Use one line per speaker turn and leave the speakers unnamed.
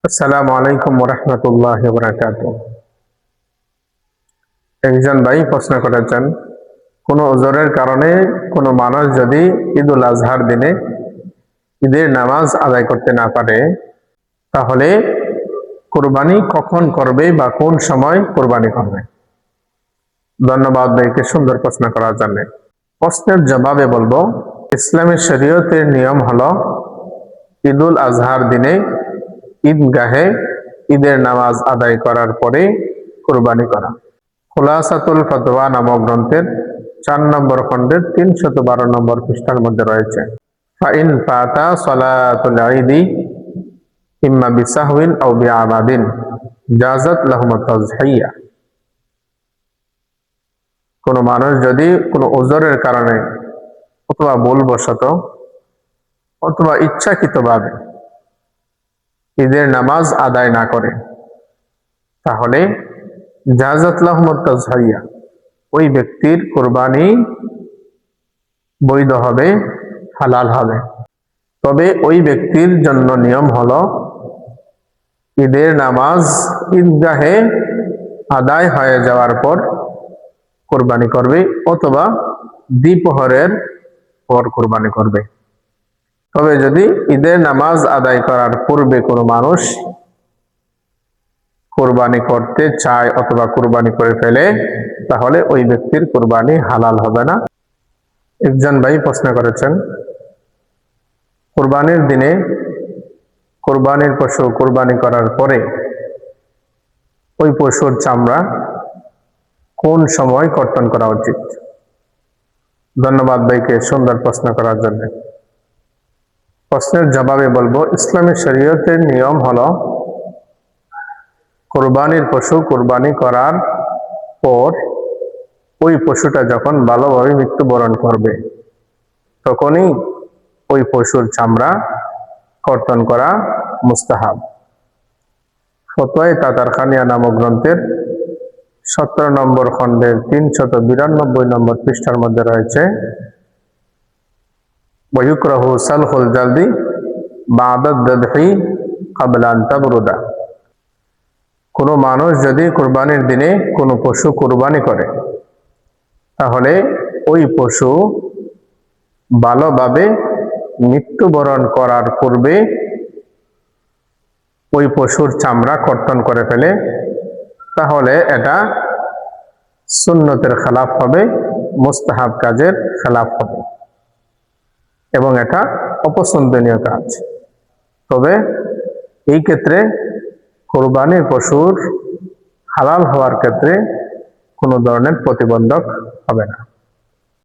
আসসালামু আলাইকুম ওরহমতুল্লাহি ওয়া বারাকাতুহু। একজন ভাই প্রশ্ন করেছেন, কোনো ওজরের কারণে কোনো মানুষ যদি ঈদুল আজহার দিনে ঈদের নামাজ আদায় করতে না পারে, তাহলে কুরবানি কখন করবে বা কোন সময় কুরবানি করবে? ধন্যবাদ ভাইকে সুন্দর প্রশ্ন করার জন্য। প্রশ্নের জবাবে বলবো, ইসলামী শরীয়তের নিয়ম হলো ঈদুল আজহার দিনে ঈদগাহে ঈদের নামাজ আদায় করার পরে কুরবানি করা। খুলাসাতুল ফতোয়া নামক গ্রন্থের 4 নম্বর খণ্ডের 312 নম্বর পৃষ্ঠার মধ্যে রয়েছে, ফাইন ফাতা সালাতুল ঈদি ইম্মা বিসাহউইন আও বিআমাদিন জাযাত লাহুম তাযহিয়া। কোনো মানুষ যদি কোনো ওজরের কারণে অথবা ভুলবশত অথবা ইচ্ছাকৃতভাবে ঈদের নামাজ আদায় না করে, তাহলে জাযাত লাহুম তাযহিয়া, ওই ব্যক্তির কুরবানি বৈধ হবে, হালাল হবে। তবে ওই ব্যক্তির জন্য নিয়ম হলো ঈদের নামাজ ঈদগাহে আদায় হয়ে যাওয়ার পর কুরবানি করবে অথবা দ্বিপ্রহরের পর কুরবানি করবে। তবে যদি ঈদের নামাজ আদায় করার পূর্বে কোনো মানুষ কুরবানি করতে চায় অথবা কুরবানি করে ফেলে, তাহলে ওই ব্যক্তির কুরবানি হালাল হবে না। একজন ভাই প্রশ্ন করেছেন, কুরবানির দিনে কুরবানির পশু কুরবানি করার পরে ওই পশুর চামড়া কোন সময় কর্তন করা উচিত? ধন্যবাদ ভাইকে সুন্দর প্রশ্ন করার জন্য। প্রশ্নের জবাবে বলবো, ইসলামী শরীয়তের নিয়ম হলো কুরবানির পশু কুরবানি করার পর ওই পশুটা যখন ভালোভাবে মৃত্যুবরণ করবে, তখনই ওই পশুর চামড়া কর্তন করা মুস্তাহাব। ফতোয়ায়ে তাতারখানিয়া নামক গ্রন্থের 17 নম্বর খণ্ডের 392 নম্বর পৃষ্ঠার মধ্যে রয়েছে, ওয়ায়ুকরাহু সালহুল জালদি বা'দা যাবহি ক্বাবলা আন তাবরুদা। কোনো মানুষ যদি কুরবানির দিনে কোনো পশু কুরবানি করে, তাহলে ওই পশু ভালোভাবে মৃত্যুবরণ করার পূর্বে ওই পশুর চামড়া কর্তন করে ফেলে, তাহলে এটা সুন্নতের খেলাফ হবে, মুস্তাহাব কাজের খেলাফ হবে এবং এটা অপছন্দনীয় কাজ। তবে এই ক্ষেত্রে কুরবানির পশুর হালাল হওয়ার ক্ষেত্রে কোনো ধরনের প্রতিবন্ধক হবে না।